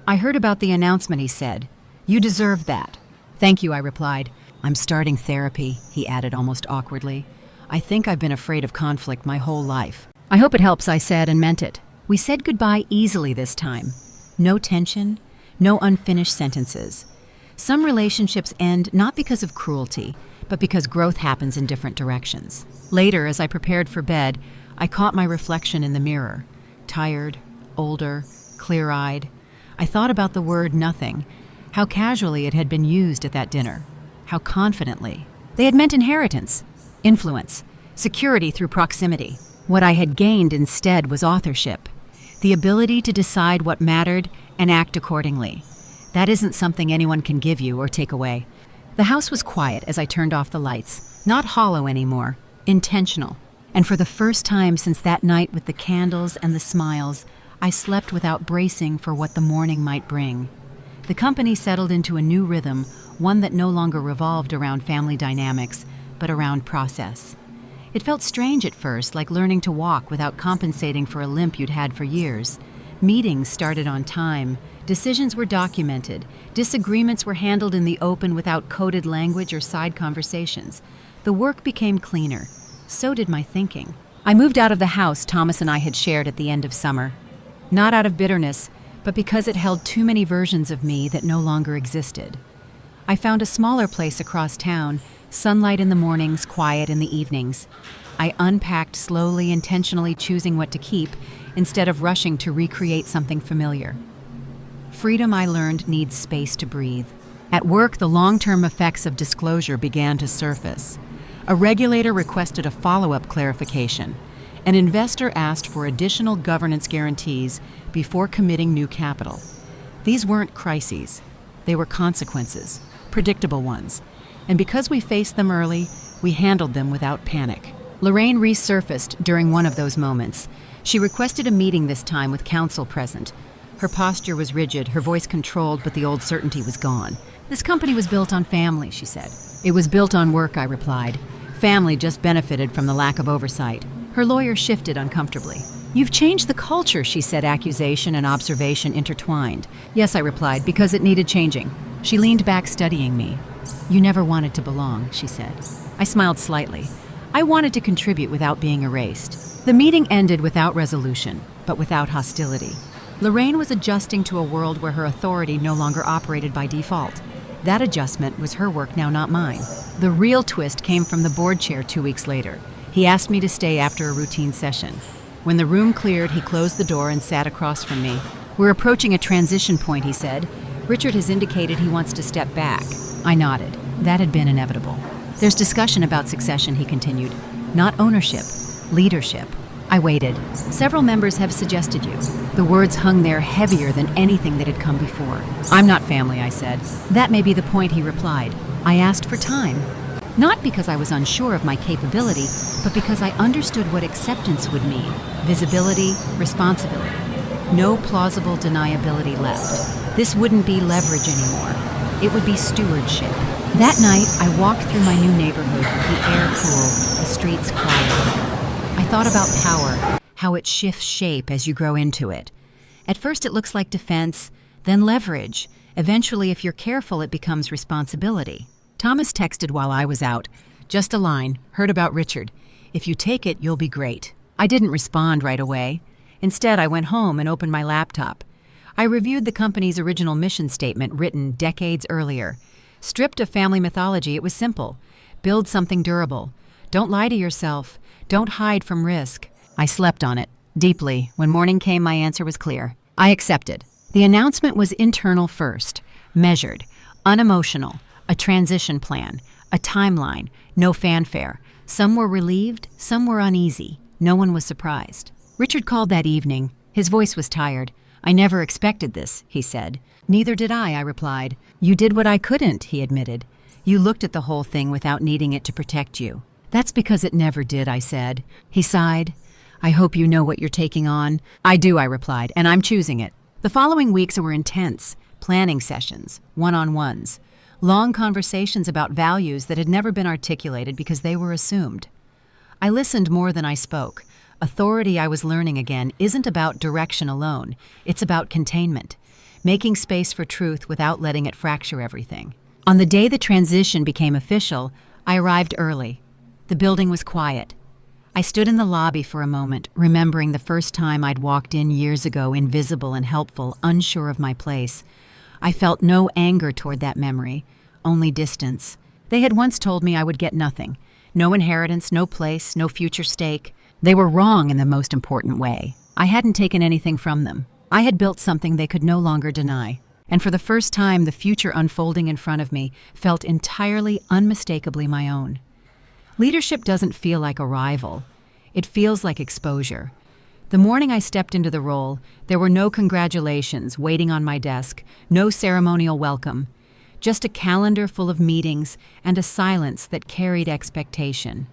"I heard about the announcement," he said. "You deserve that." "Thank you," I replied. "I'm starting therapy," he added almost awkwardly. "I think I've been afraid of conflict my whole life." "I hope it helps," I said, and meant it. We said goodbye easily this time. No tension, no unfinished sentences. Some relationships end not because of cruelty, but because growth happens in different directions. Later, as I prepared for bed, I caught my reflection in the mirror. Tired, older, clear-eyed. I thought about the word nothing, how casually it had been used at that dinner, how confidently. They had meant inheritance, influence, security through proximity. What I had gained instead was authorship, the ability to decide what mattered and act accordingly. That isn't something anyone can give you or take away. The house was quiet as I turned off the lights, not hollow anymore, intentional. And for the first time since that night with the candles and the smiles, I slept without bracing for what the morning might bring. The company settled into a new rhythm, one that no longer revolved around family dynamics, but around process. It felt strange at first, like learning to walk without compensating for a limp you'd had for years. Meetings started on time. Decisions were documented. Disagreements were handled in the open without coded language or side conversations. The work became cleaner. So did my thinking. I moved out of the house Thomas and I had shared at the end of summer. Not out of bitterness, but because it held too many versions of me that no longer existed. I found a smaller place across town, sunlight in the mornings, quiet in the evenings. I unpacked slowly, intentionally choosing what to keep, instead of rushing to recreate something familiar. Freedom, I learned, needs space to breathe. At work, the long-term effects of disclosure began to surface. A regulator requested a follow-up clarification. An investor asked for additional governance guarantees before committing new capital. These weren't crises. They were consequences, predictable ones. And because we faced them early, we handled them without panic. Lorraine resurfaced during one of those moments. She requested a meeting this time with counsel present. Her posture was rigid, her voice controlled, but the old certainty was gone. "This company was built on family," she said. "It was built on work," I replied. "Family just benefited from the lack of oversight." Her lawyer shifted uncomfortably. "You've changed the culture," she said, accusation and observation intertwined. "Yes," I replied, "because it needed changing." She leaned back, studying me. "You never wanted to belong," she said. I smiled slightly. I wanted to contribute without being erased. The meeting ended without resolution, but without hostility. Lorraine was adjusting to a world where her authority no longer operated by default. That adjustment was her work now, not mine. The real twist came from the board chair 2 weeks later. He asked me to stay after a routine session. When the room cleared, he closed the door and sat across from me. "We're approaching a transition point," he said. "Richard has indicated he wants to step back." I nodded. That had been inevitable. "There's discussion about succession," he continued. "Not ownership. Leadership. I waited. Several members have suggested you. The words hung there heavier than anything that had come before. I'm not family, I said. That may be the point, he replied. I asked for time. Not because I was unsure of my capability, but because I understood what acceptance would mean. Visibility, responsibility. No plausible deniability left. This wouldn't be leverage anymore. It would be stewardship. That night, I walked through my new neighborhood, the air cool, the streets quiet. I thought about power, how it shifts shape as you grow into it. At first, it looks like defense, then leverage. Eventually, if you're careful, it becomes responsibility. Thomas texted while I was out. Just a line, heard about Richard. If you take it, you'll be great. I didn't respond right away. Instead, I went home and opened my laptop. I reviewed the company's original mission statement written decades earlier. Stripped of family mythology, it was simple. Build something durable. Don't lie to yourself. Don't hide from risk. I slept on it, deeply. When morning came, my answer was clear. I accepted. The announcement was internal first, measured, unemotional, a transition plan, a timeline, no fanfare. Some were relieved, some were uneasy. No one was surprised. Richard called that evening. His voice was tired. I never expected this, he said. Neither did I replied. You did what I couldn't, he admitted. You looked at the whole thing without needing it to protect you. That's because it never did, I said. He sighed. I hope you know what you're taking on. I do, I replied, and I'm choosing it. The following weeks were intense. Planning sessions, one-on-ones, long conversations about values that had never been articulated because they were assumed. I listened more than I spoke. Authority, I was learning again, isn't about direction alone. It's about containment, making space for truth without letting it fracture everything. On the day the transition became official, I arrived early. The building was quiet. I stood in the lobby for a moment, remembering the first time I'd walked in years ago, invisible and helpful, unsure of my place. I felt no anger toward that memory, only distance. They had once told me I would get nothing. No inheritance, no place, no future stake. They were wrong in the most important way. I hadn't taken anything from them. I had built something they could no longer deny. And for the first time, the future unfolding in front of me felt entirely, unmistakably my own. Leadership doesn't feel like arrival. It feels like exposure. The morning I stepped into the role, there were no congratulations waiting on my desk, no ceremonial welcome, just a calendar full of meetings and a silence that carried expectation.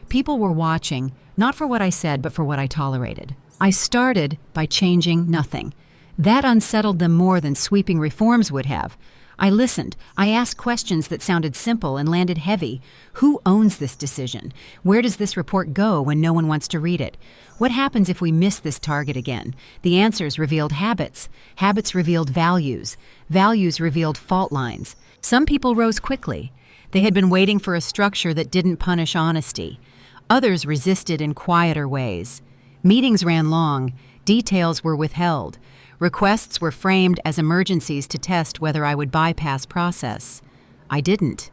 People were watching, not for what I said, but for what I tolerated. I started by changing nothing. That unsettled them more than sweeping reforms would have. I listened. I asked questions that sounded simple and landed heavy. Who owns this decision? Where does this report go when no one wants to read it? What happens if we miss this target again? The answers revealed habits. Habits revealed values. Values revealed fault lines. Some people rose quickly. They had been waiting for a structure that didn't punish honesty. Others resisted in quieter ways. Meetings ran long. Details were withheld. Requests were framed as emergencies to test whether I would bypass process. I didn't.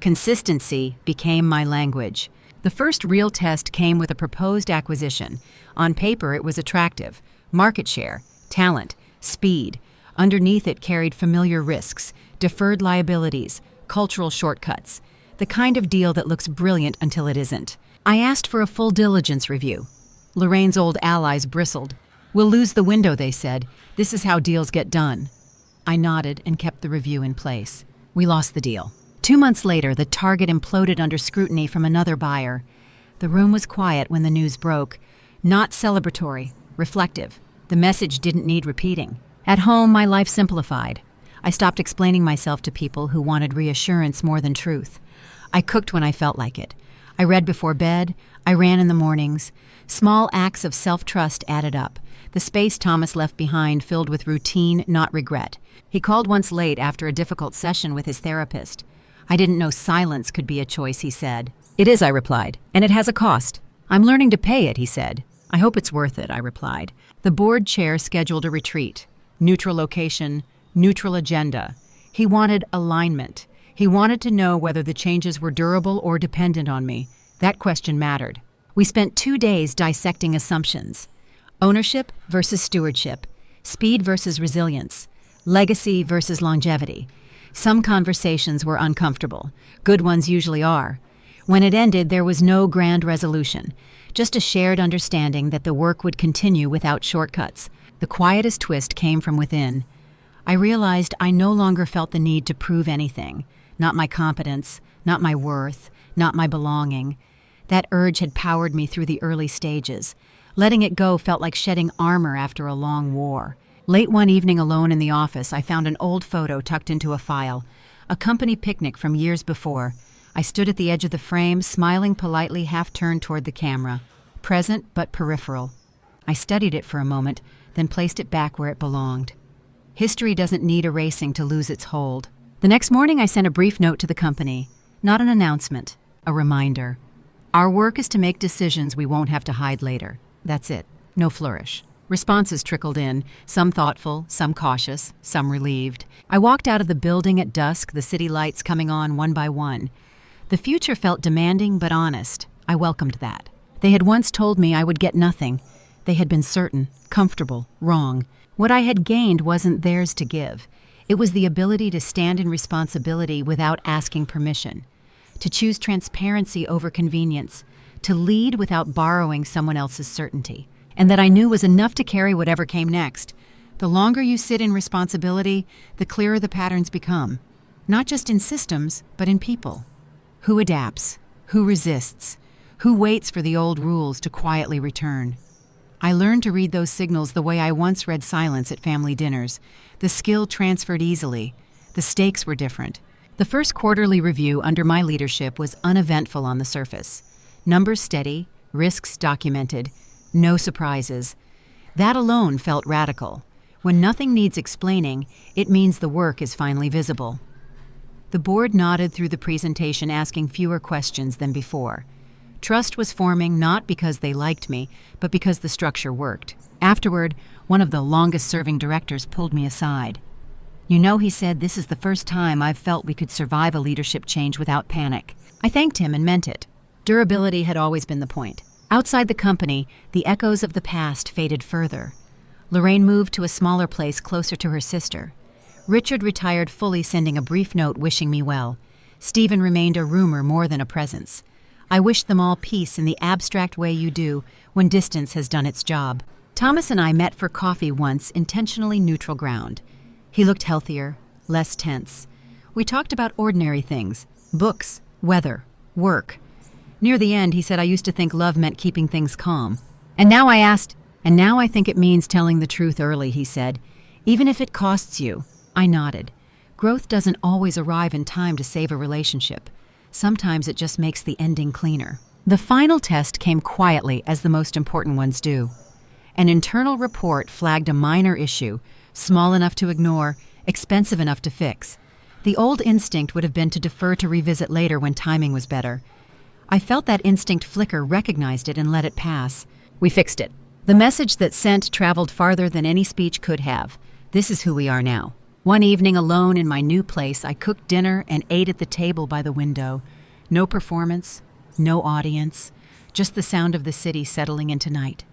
Consistency became my language. The first real test came with a proposed acquisition. On paper, it was attractive. Market share, talent, speed. Underneath it carried familiar risks, deferred liabilities, cultural shortcuts. The kind of deal that looks brilliant until it isn't. I asked for a full diligence review. Lorraine's old allies bristled. We'll lose the window, they said. This is how deals get done. I nodded and kept the review in place. We lost the deal. 2 months later, the target imploded under scrutiny from another buyer. The room was quiet when the news broke. Not celebratory, reflective. The message didn't need repeating. At home, my life simplified. I stopped explaining myself to people who wanted reassurance more than truth. I cooked when I felt like it. I read before bed. I ran in the mornings. Small acts of self-trust added up. The space Thomas left behind filled with routine, not regret. He called once late after a difficult session with his therapist. I didn't know silence could be a choice, he said. It is, I replied, and it has a cost. I'm learning to pay it, he said. I hope it's worth it, I replied. The board chair scheduled a retreat. Neutral location, neutral agenda. He wanted alignment. He wanted to know whether the changes were durable or dependent on me. That question mattered. We spent 2 days dissecting assumptions. Ownership versus stewardship, speed versus resilience, legacy versus longevity. Some conversations were uncomfortable. Good ones usually are. When it ended, there was no grand resolution, just a shared understanding that the work would continue without shortcuts. The quietest twist came from within. I realized I no longer felt the need to prove anything, not my competence, not my worth, not my belonging. That urge had powered me through the early stages. Letting it go felt like shedding armor after a long war. Late one evening alone in the office, I found an old photo tucked into a file, a company picnic from years before. I stood at the edge of the frame, smiling politely, half turned toward the camera. Present but peripheral. I studied it for a moment, then placed it back where it belonged. History doesn't need erasing to lose its hold. The next morning, I sent a brief note to the company. Not an announcement, a reminder. Our work is to make decisions we won't have to hide later. That's it. No flourish. Responses trickled in, some thoughtful, some cautious, some relieved. I walked out of the building at dusk, the city lights coming on one by one. The future felt demanding but honest. I welcomed that. They had once told me I would get nothing. They had been certain, comfortable, wrong. What I had gained wasn't theirs to give. It was the ability to stand in responsibility without asking permission, to choose transparency over convenience, to lead without borrowing someone else's certainty. And that I knew was enough to carry whatever came next. The longer you sit in responsibility, the clearer the patterns become. Not just in systems, but in people. Who adapts? Who resists? Who waits for the old rules to quietly return? I learned to read those signals the way I once read silence at family dinners. The skill transferred easily. The stakes were different. The first quarterly review under my leadership was uneventful on the surface. Numbers steady, risks documented, no surprises. That alone felt radical. When nothing needs explaining, it means the work is finally visible. The board nodded through the presentation, asking fewer questions than before. Trust was forming not because they liked me, but because the structure worked. Afterward, one of the longest-serving directors pulled me aside. "You know," he said, "this is the first time I've felt we could survive a leadership change without panic." I thanked him and meant it. Durability had always been the point. Outside the company, the echoes of the past faded further. Lorraine moved to a smaller place closer to her sister. Richard retired fully, sending a brief note wishing me well. Stephen remained a rumor more than a presence. I wished them all peace in the abstract way you do when distance has done its job. Thomas and I met for coffee once, intentionally neutral ground. He looked healthier, less tense. We talked about ordinary things, books, weather, work. Near the end, he said, "I used to think love meant keeping things calm. And now I think it means telling the truth early," he said. "Even if it costs you." I nodded. Growth doesn't always arrive in time to save a relationship. Sometimes it just makes the ending cleaner. The final test came quietly, as the most important ones do. An internal report flagged a minor issue, small enough to ignore, expensive enough to fix. The old instinct would have been to defer to revisit later when timing was better. I felt that instinct flicker, recognized it, and let it pass. We fixed it. The message that sent traveled farther than any speech could have. This is who we are now. One evening, alone in my new place, I cooked dinner and ate at the table by the window. No performance, no audience, just the sound of the city settling into night.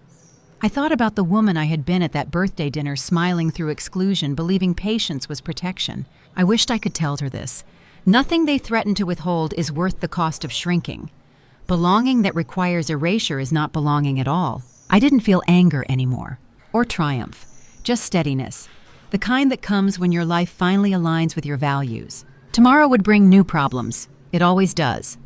I thought about the woman I had been at that birthday dinner, smiling through exclusion, believing patience was protection. I wished I could tell her this. Nothing they threaten to withhold is worth the cost of shrinking. Belonging that requires erasure is not belonging at all. I didn't feel anger anymore, or triumph, just steadiness, the kind that comes when your life finally aligns with your values. Tomorrow would bring new problems. It always does.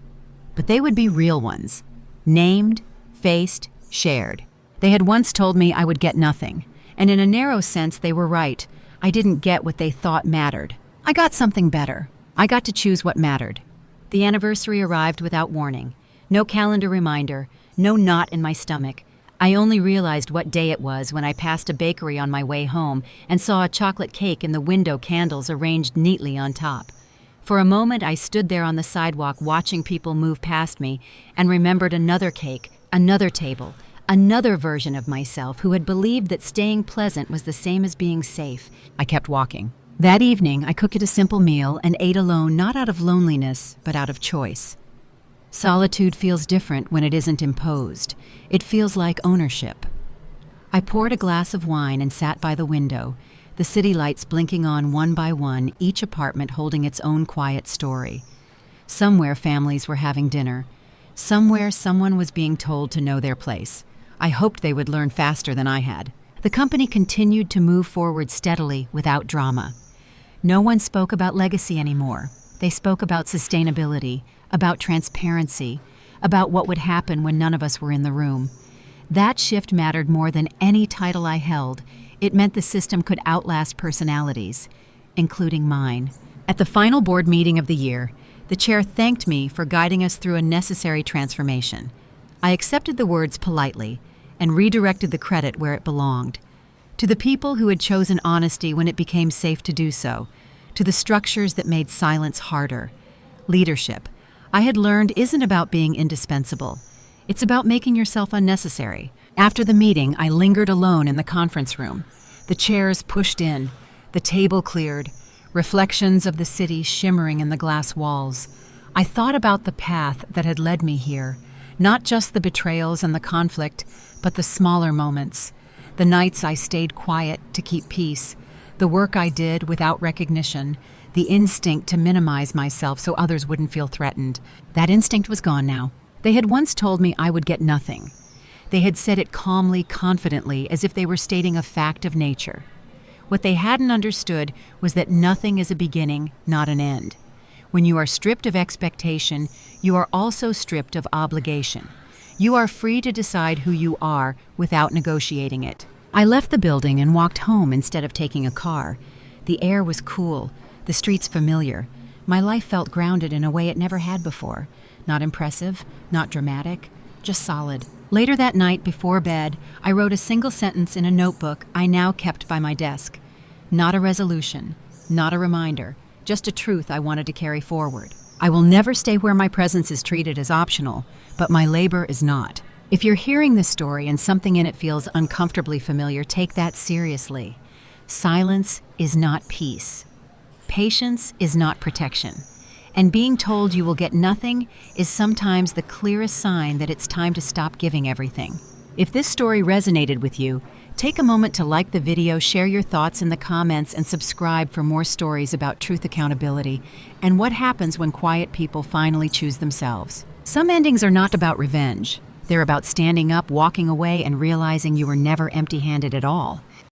But they would be real ones. Named, faced, shared. They had once told me I would get nothing, and in a narrow sense they were right. I didn't get what they thought mattered. I got something better. I got to choose what mattered. The anniversary arrived without warning. No calendar reminder, no knot in my stomach. I only realized what day it was when I passed a bakery on my way home and saw a chocolate cake in the window, candles arranged neatly on top. For a moment, I stood there on the sidewalk watching people move past me and remembered another cake, another table, another version of myself who had believed that staying pleasant was the same as being safe. I kept walking. That evening, I cooked a simple meal and ate alone, not out of loneliness, but out of choice. Solitude feels different when it isn't imposed. It feels like ownership. I poured a glass of wine and sat by the window, the city lights blinking on one by one, each apartment holding its own quiet story. Somewhere families were having dinner. Somewhere, someone was being told to know their place. I hoped they would learn faster than I had. The company continued to move forward steadily without drama. No one spoke about legacy anymore. They spoke about sustainability, about transparency, about what would happen when none of us were in the room. That shift mattered more than any title I held. It meant the system could outlast personalities, including mine. At the final board meeting of the year, the chair thanked me for guiding us through a necessary transformation. I accepted the words politely and redirected the credit where it belonged. To the people who had chosen honesty when it became safe to do so, to the structures that made silence harder. Leadership, I had learned, isn't about being indispensable. It's about making yourself unnecessary. After the meeting, I lingered alone in the conference room. The chairs pushed in, the table cleared, reflections of the city shimmering in the glass walls. I thought about the path that had led me here, not just the betrayals and the conflict, but the smaller moments, the nights I stayed quiet to keep peace, the work I did without recognition, the instinct to minimize myself so others wouldn't feel threatened. That instinct was gone now. They had once told me I would get nothing. They had said it calmly, confidently, as if they were stating a fact of nature. What they hadn't understood was that nothing is a beginning, not an end. When you are stripped of expectation, you are also stripped of obligation. You are free to decide who you are without negotiating it. I left the building and walked home instead of taking a car. The air was cool, the streets familiar. My life felt grounded in a way it never had before. Not impressive, not dramatic, just solid. Later that night, before bed, I wrote a single sentence in a notebook I now kept by my desk. Not a resolution, not a reminder, just a truth I wanted to carry forward. I will never stay where my presence is treated as optional, but my labor is not. If you're hearing this story and something in it feels uncomfortably familiar, take that seriously. Silence is not peace. Patience is not protection. And being told you will get nothing is sometimes the clearest sign that it's time to stop giving everything. If this story resonated with you, take a moment to like the video, share your thoughts in the comments, and subscribe for more stories about truth, accountability, and what happens when quiet people finally choose themselves. Some endings are not about revenge. They're about standing up, walking away, and realizing you were never empty-handed at all.